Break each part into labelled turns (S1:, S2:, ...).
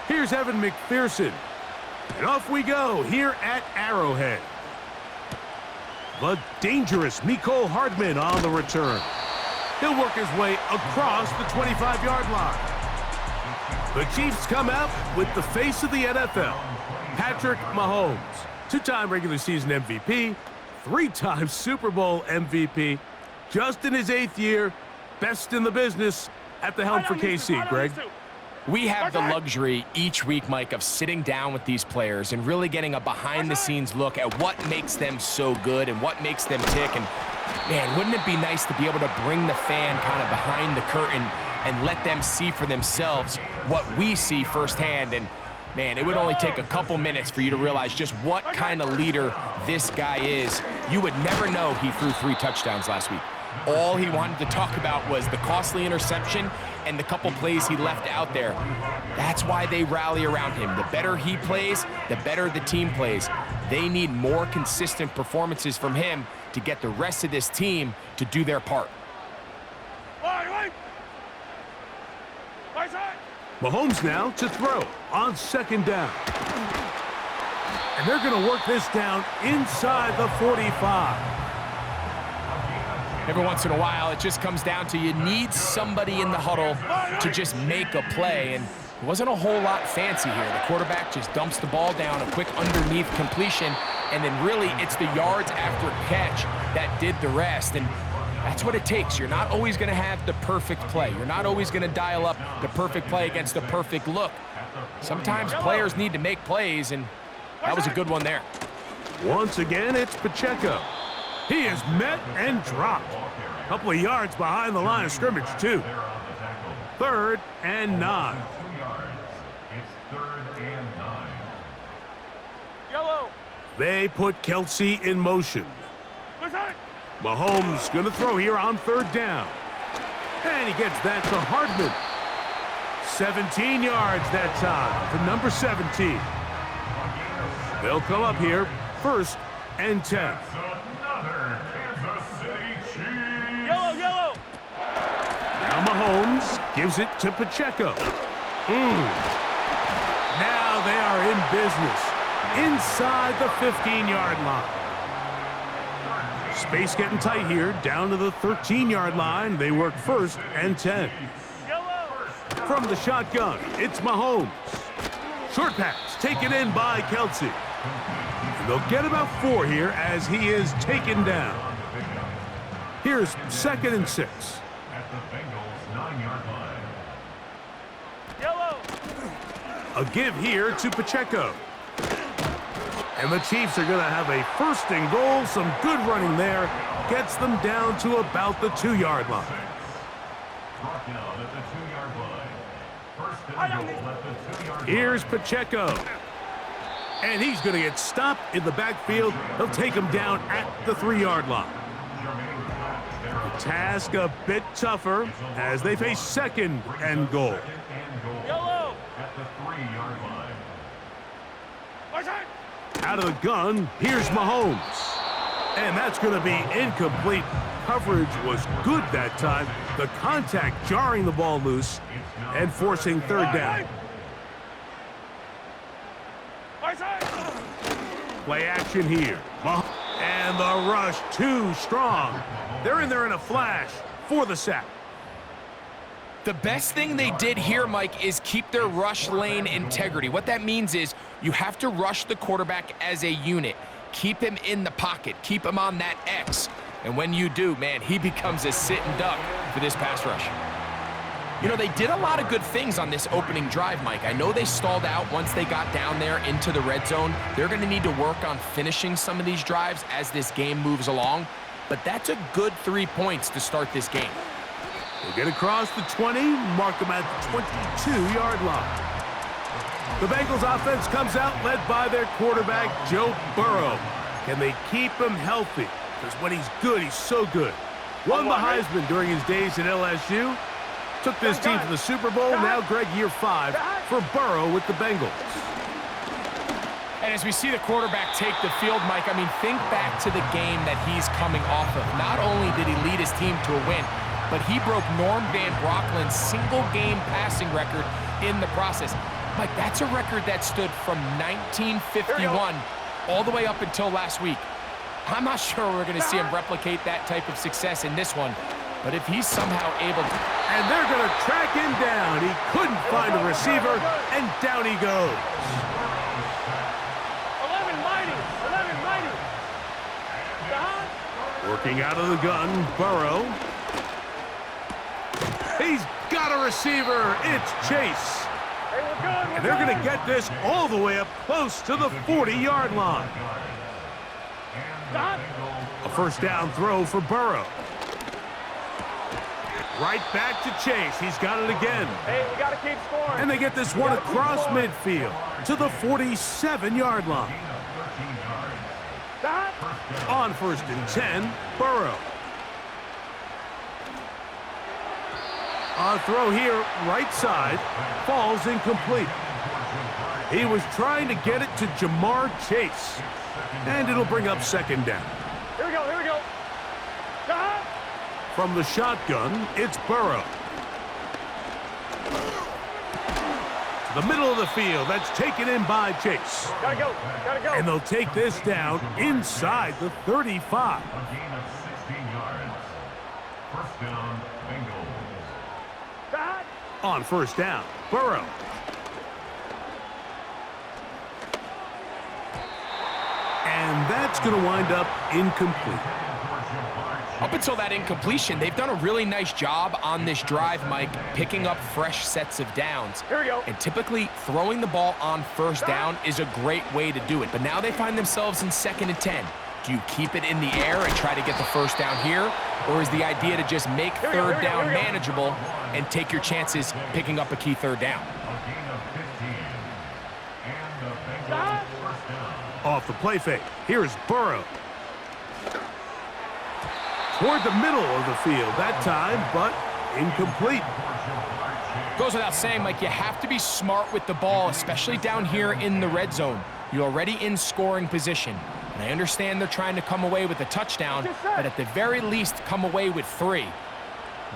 S1: Here's Evan McPherson. And off we go here at Arrowhead. The dangerous Mecole Hardman on the return. He'll work his way across the 25-yard line. The Chiefs come out with the face of the NFL, Patrick Mahomes. Two-time regular season MVP, three-time Super Bowl MVP, just in his 8th year, best in the business at the helm for KC, Greg.
S2: We have the luxury each week, Mike, of sitting down with these players and really getting a behind-the-scenes look at what makes them so good and what makes them tick. And, man, wouldn't it be nice to be able to bring the fan kind of behind the curtain and let them see for themselves what we see firsthand? And, man, it would only take a couple minutes for you to realize just what kind of leader this guy is. You would never know he threw 3 touchdowns last week. All he wanted to talk about was the costly interception and the couple plays he left out there. That's why they rally around him. The better he plays, the better the team plays. They need more consistent performances from him to get the rest of this team to do their part.
S1: Mahomes now to throw on 2nd down. And they're going to work this down inside the 45.
S2: Every once in a while, it just comes down to you need somebody in the huddle to just make a play, and it wasn't a whole lot fancy here. The quarterback just dumps the ball down, a quick underneath completion, and then really it's the yards after catch that did the rest, and that's what it takes. You're not always going to have the perfect play. You're not always going to dial up the perfect play against the perfect look. Sometimes players need to make plays, and that was a good one there.
S1: Once again, it's Pacheco. He is met and dropped. A couple of yards behind the line of scrimmage, too. 3rd and 9. They put Kelsey in motion. Mahomes going to throw here on 3rd down. And he gets that to Hardman. 17 yards that time for number 17. They'll come up here 1st and 10. Now Mahomes gives it to Pacheco. Now they are in business inside the 15-yard line. Space getting tight here, down to the 13-yard line. They work 1st and 10. From the shotgun, it's Mahomes. Short pass taken in by Kelsey. And they'll get about 4 here as he is taken down. Here's 2nd and 6. A give here to Pacheco. And the Chiefs are going to have a 1st and goal. Some good running there. Gets them down to about the 2-yard line. Here's Pacheco. And he's going to get stopped in the backfield. He'll take him down at the 3-yard line. The task a bit tougher as they face 2nd and goal. Out of the gun, here's Mahomes. And that's going to be incomplete. Coverage was good that time. The contact jarring the ball loose and forcing 3rd down. Play action here. And the rush too strong. They're in there in a flash for the sack.
S2: The best thing they did here, Mike, is keep their rush lane integrity. What that means is you have to rush the quarterback as a unit. Keep him in the pocket. Keep him on that X. And when you do, man, he becomes a sitting duck for this pass rush. You know, they did a lot of good things on this opening drive, Mike. I know they stalled out once they got down there into the red zone. They're going to need to work on finishing some of these drives as this game moves along. But that's a good 3 points to start this game.
S1: They get across the 20, mark them at the 22-yard line. The Bengals offense comes out led by their quarterback, Joe Burrow. Can they keep him healthy? Because when he's good, he's so good. Won the Heisman during his days at LSU. Took this team to the Super Bowl. Now, Greg, year 5 for Burrow with the Bengals.
S2: And as we see the quarterback take the field, Mike, I mean, think back to the game that he's coming off of. Not only did he lead his team to a win, but he broke Norm Van Brocklin's single-game passing record in the process. Mike, that's a record that stood from 1951 all the way up until last week. I'm not sure we're going to see him replicate that type of success in this one, but if he's somehow able to...
S1: And they're going to track him down. He couldn't find a receiver, and down he goes.
S3: 11 mighty.
S1: Working out of the gun, Burrow. He's got a receiver. It's Chase.
S3: Hey, we're good.
S1: And they're going to get this all the way up close to the 40-yard line.
S3: Stop.
S1: A first down throw for Burrow. Right back to Chase. He's got it again.
S3: Hey, we got to keep scoring.
S1: And they get this one across midfield to the 47-yard line.
S3: Stop.
S1: On 1st and 10, Burrow. A throw here, right side, falls incomplete. He was trying to get it to Jamar Chase. And it'll bring up second down.
S3: Here we go. Stop.
S1: From the shotgun, it's Burrow. The middle of the field, that's taken in by Chase.
S3: Gotta go.
S1: And they'll take this down inside the 35.
S4: A gain of 16 yards. First down, Bengals.
S3: Stop.
S1: On first down, Burrow. And that's going to wind up incomplete.
S2: Up until that incompletion, they've done a really nice job on this drive, Mike, picking up fresh sets of downs.
S3: Here we go.
S2: And typically, throwing the ball on first down is a great way to do it. But now they find themselves in 2nd and 10. Do you keep it in the air and try to get the first down here? Or is the idea to just make third down manageable and take your chances picking up a key third down?
S4: A gain of 15. And the Bengals
S3: Stop.
S4: first down.
S1: Off the play fake, here's Burrow. Toward the middle of the field that time, but incomplete.
S2: Goes without saying, Mike, you have to be smart with the ball, especially down here in the red zone. You're already in scoring position. And I understand they're trying to come away with a touchdown, but at the very least, come away with 3.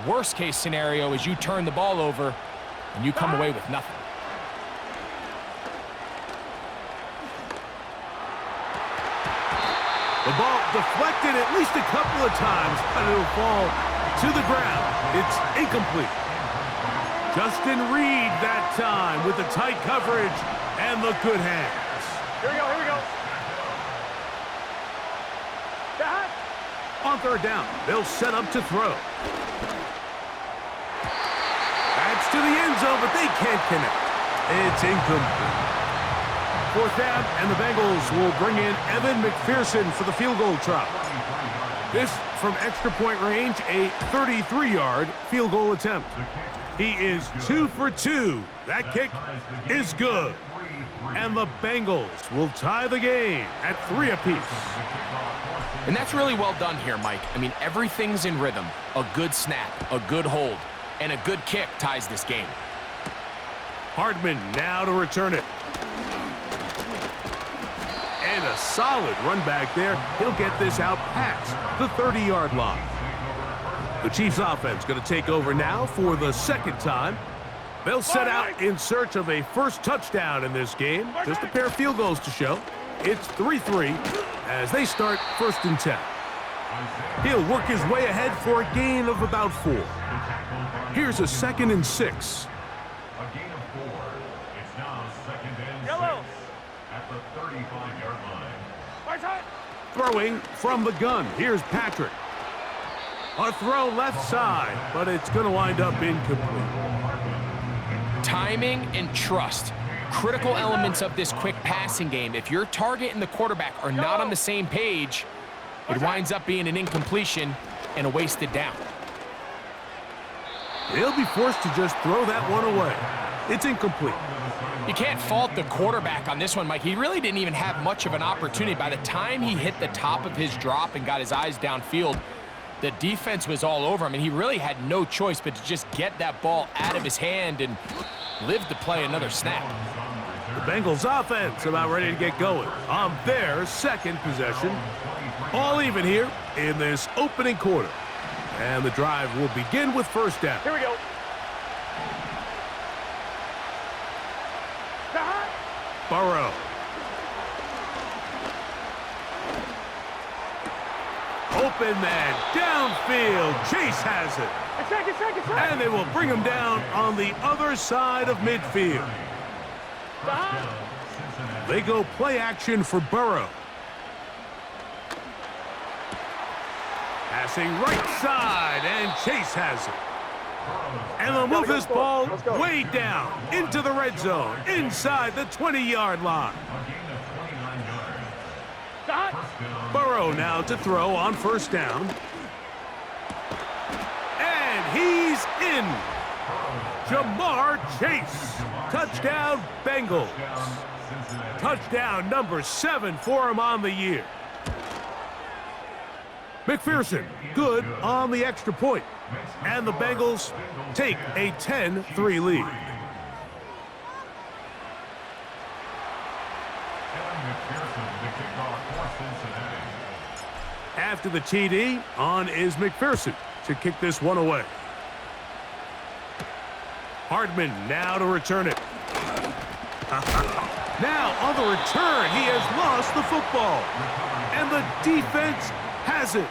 S2: Worst case scenario is you turn the ball over and you come away with nothing.
S1: The ball deflected at least a couple of times, but it'll fall to the ground. It's incomplete. Justin Reed that time with the tight coverage and the good hands.
S3: Here we go. Stop.
S1: On third down, they'll set up to throw. That's to the end zone, but they can't connect. It's incomplete. Fourth down, and the Bengals will bring in Evan McPherson for the field goal try. This from extra point range, a 33-yard field goal attempt. He is 2 for 2. That kick is good. And the Bengals will tie the game at 3 apiece.
S2: And that's really well done here, Mike. I mean, everything's in rhythm. A good snap, a good hold, and a good kick ties this game.
S1: Hardman now to return it. And a solid run back there. He'll get this out past the 30-yard line. The Chiefs offense going to take over now for the second time. They'll set out in search of a first touchdown in this game. Just a pair of field goals to show. It's 3-3 as they start 1st and 10. He'll work his way ahead for a gain of about 4. Here's a 2nd and 6.
S4: A gain of 4. It's now 2nd and 6
S3: Yellow.
S4: at the 35-yard line.
S3: Right side.
S1: Throwing from the gun. Here's Patrick. A throw left side, but it's going to wind up incomplete.
S2: Timing and trust. Critical elements of this quick passing game. If your target and the quarterback are not on the same page, it winds up being an incompletion and a wasted down.
S1: They'll be forced to just throw that one away. It's incomplete.
S2: You can't fault the quarterback on this one, Mike. He really didn't even have much of an opportunity. By the time he hit the top of his drop and got his eyes downfield, the defense was all over him, and he really had no choice but to just get that ball out of his hand and live to play another snap.
S1: The Bengals offense about ready to get going on their second possession. All even here in this opening quarter. And the drive will begin with first down.
S3: Here we go.
S1: Burrow. Open man, downfield. Chase has it. And they will bring him down on the other side of midfield. They go play action for Burrow. Passing right side, and Chase has it. And they'll move this ball way down into the red zone, inside the 20-yard line. Burrow now to throw on first down. And he's in. Jamar Chase. Touchdown, Bengals. Touchdown number 7 for him on the year. McPherson, good on the extra point. And the Bengals take a 10-3 lead. After the TD, on is McPherson to kick this one away. Hardman now to return it. Now on the return, he has lost the football. And the defense has it.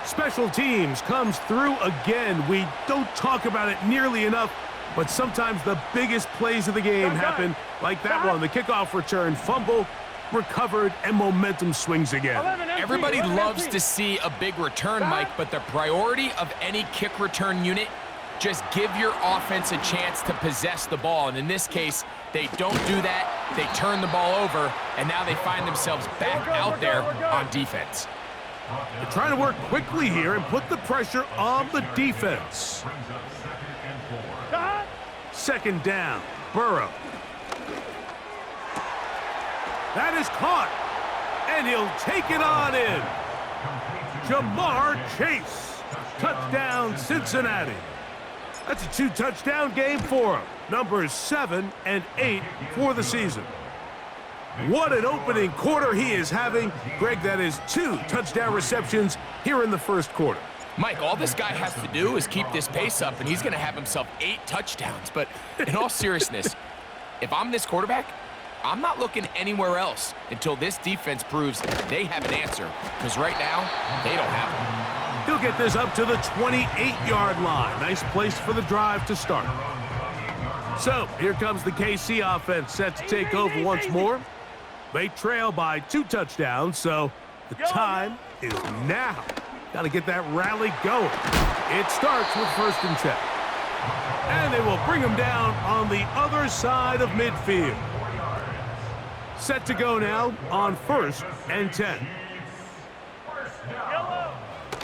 S1: Special teams comes through again. We don't talk about it nearly enough, but sometimes the biggest plays of the game happen like that one. The kickoff return, fumble, recovered, and momentum swings again.
S2: Everybody loves to see a big return, Mike, but the priority of any kick return unit, just give your offense a chance to possess the ball. And in this case, they don't do that. They turn the ball over, and now they find themselves back out there on defense.
S1: They're trying to work quickly here and put the pressure on the defense. Second down, Burrow. That is caught, and he'll take it on in. Jamar Chase. Touchdown, Cincinnati. That's a 2-touchdown game for him. Numbers 7 and 8 for the season. What an opening quarter he is having. Greg, that is 2 touchdown receptions here in the first quarter.
S2: Mike, all this guy has to do is keep this pace up, and he's going to have himself 8 touchdowns. But in all seriousness, if I'm this quarterback, I'm not looking anywhere else until this defense proves they have an answer. Because right now, they don't have one.
S1: He'll get this up to the 28-yard line. Nice place for the drive to start. So, here comes the KC offense set to take over once more. They trail by 2 touchdowns, so the time is now. Got to get that rally going. It starts with 1st and 10. And they will bring him down on the other side of midfield. Set to go now on 1st and 10.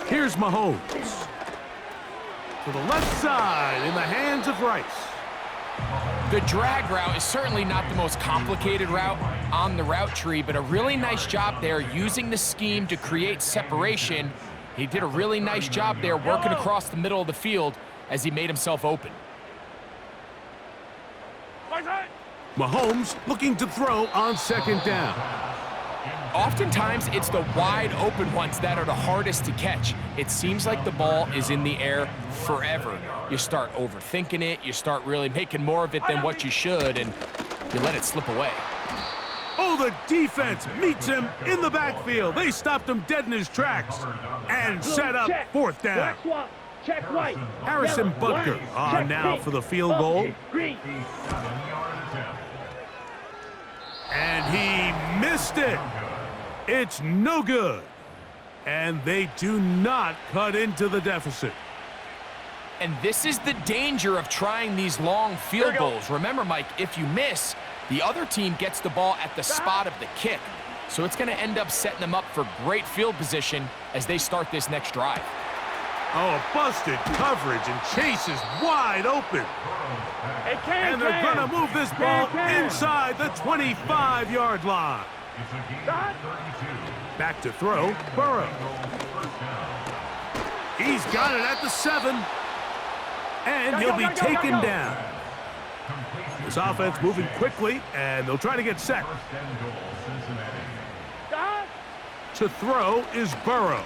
S1: Here's Mahomes. To the left side in the hands of Rice.
S2: The drag route is certainly not the most complicated route on the route tree, but a really nice job there using the scheme to create separation. He did a really nice job there working across the middle of the field as he made himself open.
S1: Mahomes looking to throw on 2nd down.
S2: Oftentimes, it's the wide open ones that are the hardest to catch. It seems like the ball is in the air forever. You start overthinking it, you start really making more of it than what you should, and you let it slip away.
S1: Oh, the defense meets him in the backfield. They stopped him dead in his tracks and set up 4th down. Harrison Butker on now for the field goal. And he missed it. It's no good. And they do not cut into the deficit.
S2: And this is the danger of trying these long field goals. Remember, Mike, if you miss, the other team gets the ball at the spot of the kick. So it's going to end up setting them up for great field position as they start this next drive.
S1: Oh, busted coverage, and Chase is wide open. And they're going to move this ball inside the 25-yard line. Back to throw, Burrow. He's got it at the 7. And he'll be taken down. This offense moving quickly, and they'll try to get set. To throw is Burrow.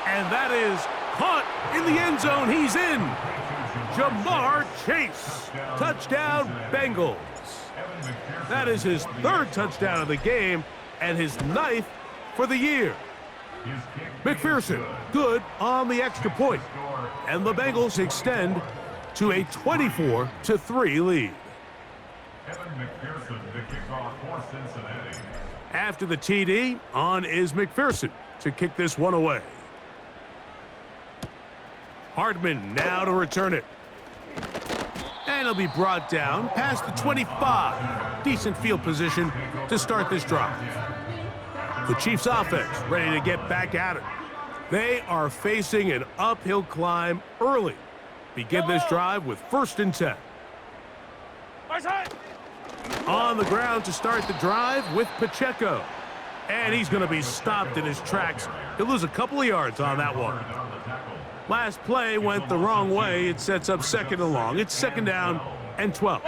S1: And that is caught in the end zone. He's in. Jamar Chase. Touchdown, Bengals. That is his third touchdown of the game and his ninth for the year. McPherson, good on the extra point. And the Bengals extend to a 24-3 lead.
S4: Evan McPherson to kick off for Cincinnati.
S1: After the TD, on is McPherson to kick this one away. Hardman now to return it. And he'll be brought down past the 25. Decent field position to start this drive. The Chiefs offense ready to get back at it. They are facing an uphill climb early. Begin this drive with 1st and 10. On the ground to start the drive with Pacheco. And he's going to be stopped in his tracks. He'll lose a couple of yards on that one. Last play went the wrong way. It sets up 2nd and long. It's 2nd down and 12.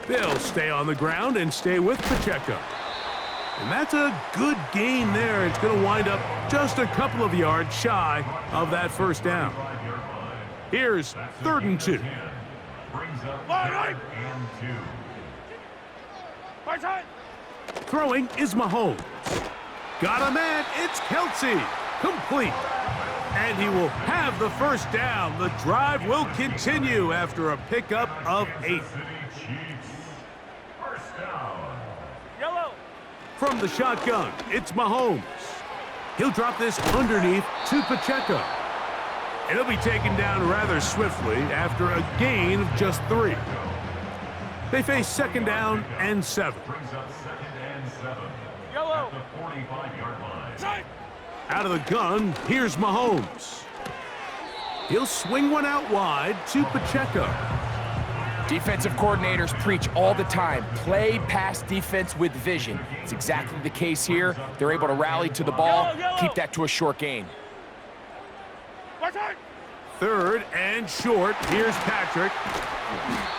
S1: They'll stay on the ground and stay with Pacheco. And that's a good gain there. It's going to wind up just a couple of yards shy of that 1st down. Here's 3rd and 2. Throwing is Mahomes. Got a man. It's Kelsey. Complete. And he will have the 1st down. The drive will continue after a pickup of 8.
S3: Yellow.
S1: From the shotgun, it's Mahomes. He'll drop this underneath to Pacheco. And he'll be taken down rather swiftly after a gain of just 3. They face 2nd down and 7.
S3: Yellow.
S1: Out of the gun, here's Mahomes. He'll swing one out wide to Pacheco.
S2: Defensive coordinators preach all the time, play pass defense with vision. It's exactly the case here. They're able to rally to the ball, keep that to a short gain.
S1: 3rd and short. Here's Patrick.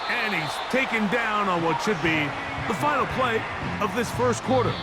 S1: And he's taken down on what should be the final play of this 1st quarter.